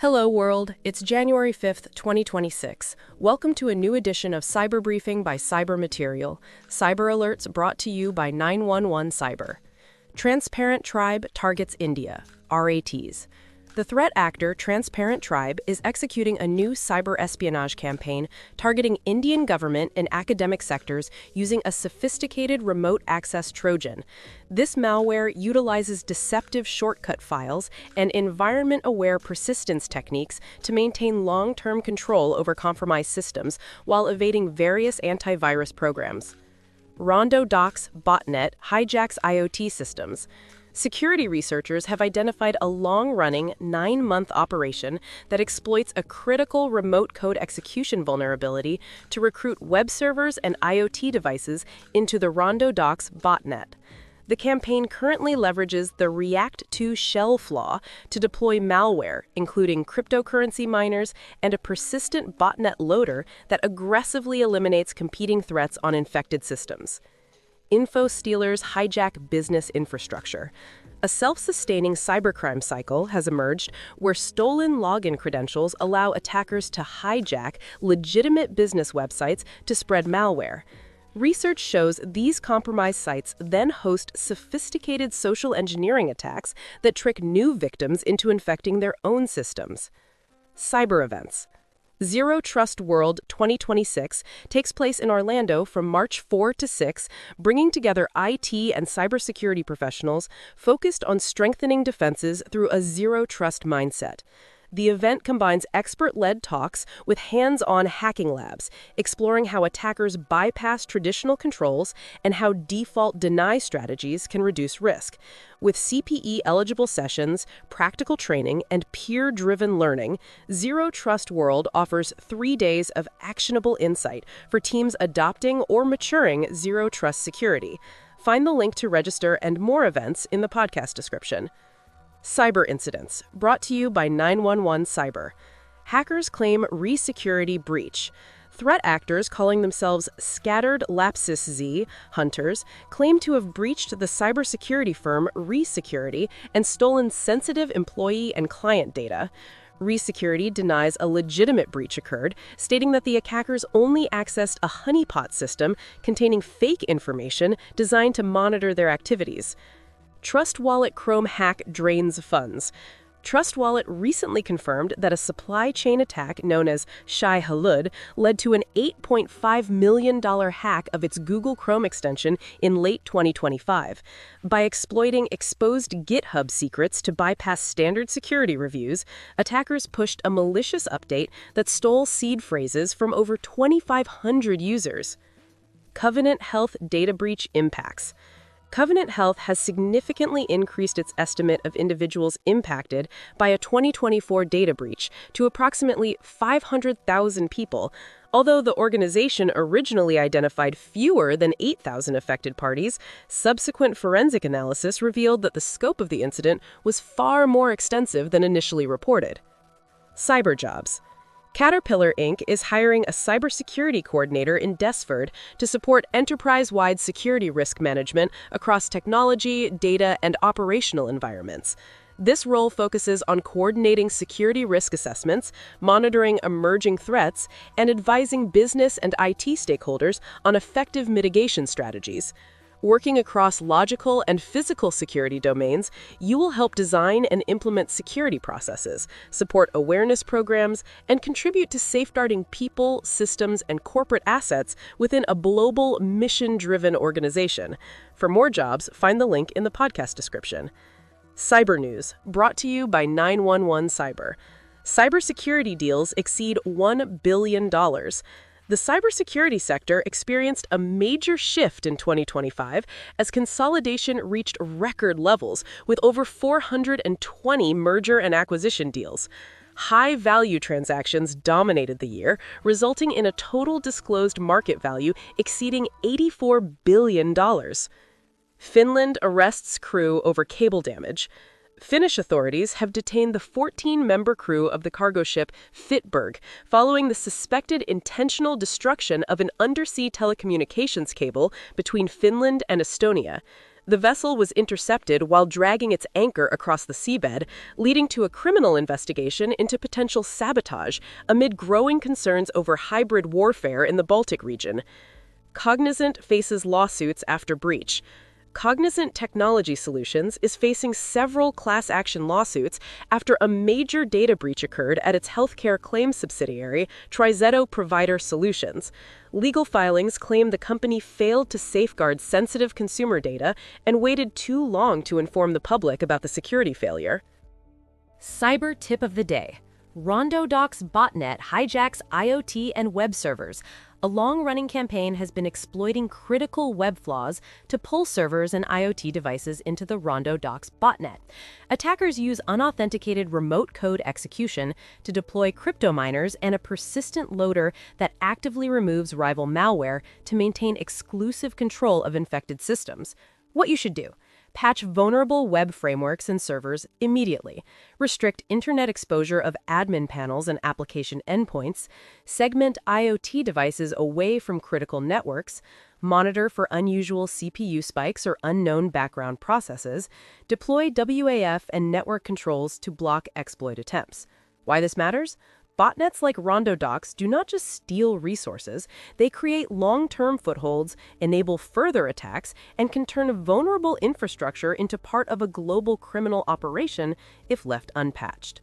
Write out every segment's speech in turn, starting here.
Hello, world. It's January 5th, 2026. Welcome to a new edition of Cyber Briefing by Cyber Material. Cyber alerts brought to you by 911 Cyber. Transparent Tribe targets India, RATs. The threat actor Transparent Tribe is executing a new cyber espionage campaign targeting Indian government and academic sectors using a sophisticated remote access Trojan. This malware utilizes deceptive shortcut files and environment-aware persistence techniques to maintain long-term control over compromised systems while evading various antivirus programs. Rondo Doc's botnet hijacks IoT systems. Security researchers have identified a long-running, 9-month operation that exploits a critical remote code execution vulnerability to recruit web servers and IoT devices into the Rondo Doc's botnet. The campaign currently leverages the React-2 shell flaw to deploy malware, including cryptocurrency miners and a persistent botnet loader that aggressively eliminates competing threats on infected systems. Infostealers hijack business infrastructure. A self-sustaining cybercrime cycle has emerged where stolen login credentials allow attackers to hijack legitimate business websites to spread malware. Research shows these compromised sites then host sophisticated social engineering attacks that trick new victims into infecting their own systems. Cyber events. Zero Trust World 2026 takes place in Orlando from March 4 to 6, bringing together IT and cybersecurity professionals focused on strengthening defenses through a zero-trust mindset. The event combines expert-led talks with hands-on hacking labs, exploring how attackers bypass traditional controls and how default deny strategies can reduce risk. With CPE-eligible sessions, practical training, and peer-driven learning, Zero Trust World offers 3 days of actionable insight for teams adopting or maturing Zero Trust security. Find the link to register and more events in the podcast description. Cyber incidents, brought to you by 911 Cyber. Hackers claim re-security breach. Threat actors calling themselves Scattered Lapsus Z hunters claim to have breached the cybersecurity firm re-security and stolen sensitive employee and client data. Re-security denies a legitimate breach occurred, stating that the attackers only accessed a honeypot system containing fake information designed to monitor their activities. Trust Wallet Chrome hack drains funds. Trust Wallet recently confirmed that a supply chain attack known as Shai Halud led to an $8.5 million hack of its Google Chrome extension in late 2025. By exploiting exposed GitHub secrets to bypass standard security reviews, attackers pushed a malicious update that stole seed phrases from over 2,500 users. Covenant Health data breach impacts. Covenant Health has significantly increased its estimate of individuals impacted by a 2024 data breach to approximately 500,000 people, although the organization originally identified fewer than 8,000 affected parties. Subsequent forensic analysis revealed that the scope of the incident was far more extensive than initially reported. Cyber jobs. Caterpillar Inc. is hiring a cybersecurity coordinator in Desford to support enterprise-wide security risk management across technology, data, and operational environments. This role focuses on coordinating security risk assessments, monitoring emerging threats, and advising business and IT stakeholders on effective mitigation strategies. Working across logical and physical security domains, you will help design and implement security processes, support awareness programs, and contribute to safeguarding people, systems, and corporate assets within a global, mission-driven organization. For more jobs, find the link in the podcast description. Cyber news, brought to you by 911 Cyber. Cybersecurity deals exceed $1 billion. The cybersecurity sector experienced a major shift in 2025 as consolidation reached record levels with over 420 merger and acquisition deals. High-value transactions dominated the year, resulting in a total disclosed market value exceeding $84 billion. Finland arrests crew over cable damage. Finnish authorities have detained the 14-member crew of the cargo ship Fitberg following the suspected intentional destruction of an undersea telecommunications cable between Finland and Estonia. The vessel was intercepted while dragging its anchor across the seabed, leading to a criminal investigation into potential sabotage amid growing concerns over hybrid warfare in the Baltic region. Cognizant faces lawsuits after breach. Cognizant Technology Solutions is facing several class action lawsuits after a major data breach occurred at its healthcare claims subsidiary, Trizetto Provider Solutions. Legal filings claim the company failed to safeguard sensitive consumer data and waited too long to inform the public about the security failure. Cyber tip of the day. RondoDoc's botnet hijacks IoT and web servers. A long-running campaign has been exploiting critical web flaws to pull servers and IoT devices into the RondoDocs botnet. Attackers use unauthenticated remote code execution to deploy crypto miners and a persistent loader that actively removes rival malware to maintain exclusive control of infected systems. What you should do: patch vulnerable web frameworks and servers immediately. Restrict internet exposure of admin panels and application endpoints. Segment IoT devices away from critical networks. Monitor for unusual CPU spikes or unknown background processes. Deploy WAF and network controls to block exploit attempts. Why this matters? Botnets like RondoDocs do not just steal resources, they create long-term footholds, enable further attacks, and can turn vulnerable infrastructure into part of a global criminal operation if left unpatched.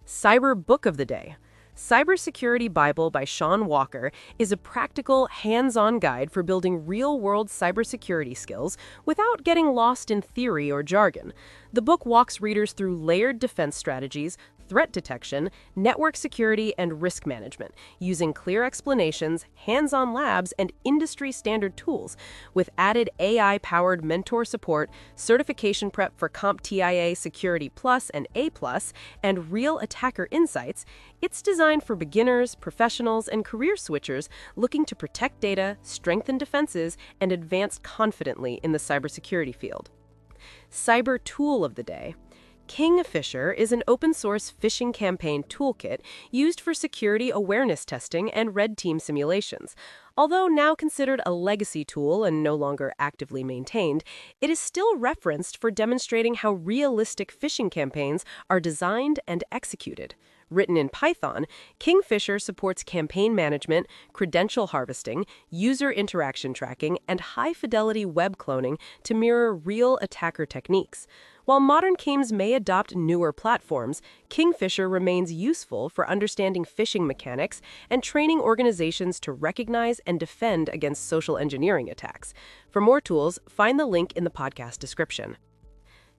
Cyber Book of the Day. Cybersecurity Bible by Sean Walker is a practical, hands-on guide for building real-world cybersecurity skills without getting lost in theory or jargon. The book walks readers through layered defense strategies, threat detection, network security, and risk management, using clear explanations, hands-on labs, and industry-standard tools. With added AI-powered mentor support, certification prep for CompTIA Security Plus and A+, and real attacker insights, it's designed for beginners, professionals, and career switchers looking to protect data, strengthen defenses, and advance confidently in the cybersecurity field. Cyber Tool of the Day. Kingfisher is an open-source phishing campaign toolkit used for security awareness testing and red team simulations. Although now considered a legacy tool and no longer actively maintained, it is still referenced for demonstrating how realistic phishing campaigns are designed and executed. Written in Python, Kingfisher supports campaign management, credential harvesting, user interaction tracking, and high-fidelity web cloning to mirror real attacker techniques. While modern games may adopt newer platforms, Kingfisher remains useful for understanding phishing mechanics and training organizations to recognize and defend against social engineering attacks. For more tools, find the link in the podcast description.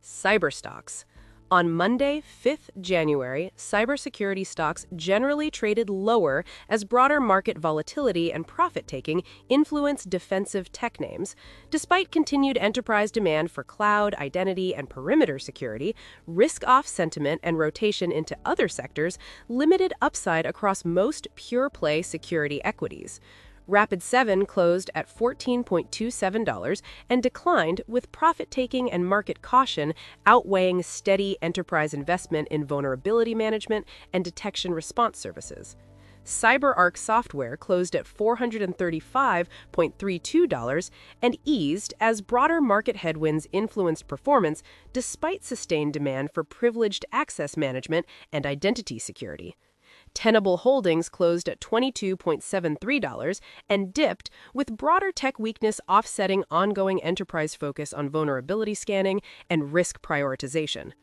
Cyber stocks. On Monday, 5th January, cybersecurity stocks generally traded lower as broader market volatility and profit-taking influenced defensive tech names. Despite continued enterprise demand for cloud, identity, and perimeter security, risk-off sentiment and rotation into other sectors limited upside across most pure-play security equities. Rapid7 closed at $14.27 and declined, with profit-taking and market caution outweighing steady enterprise investment in vulnerability management and detection response services. CyberArk Software closed at $435.32 and eased as broader market headwinds influenced performance despite sustained demand for privileged access management and identity security. Tenable Holdings closed at $22.73 and dipped, with broader tech weakness offsetting ongoing enterprise focus on vulnerability scanning and risk prioritization.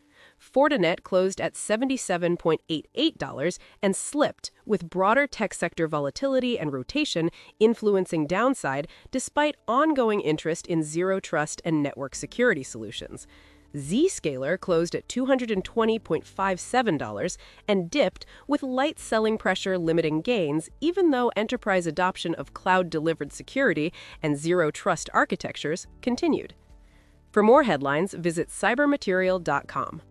Fortinet closed at $77.88 and slipped, with broader tech sector volatility and rotation influencing downside despite ongoing interest in zero trust and network security solutions. Zscaler closed at $220.57 and dipped, with light selling pressure limiting gains, even though enterprise adoption of cloud-delivered security and zero-trust architectures continued. For more headlines, visit cybermaterial.com.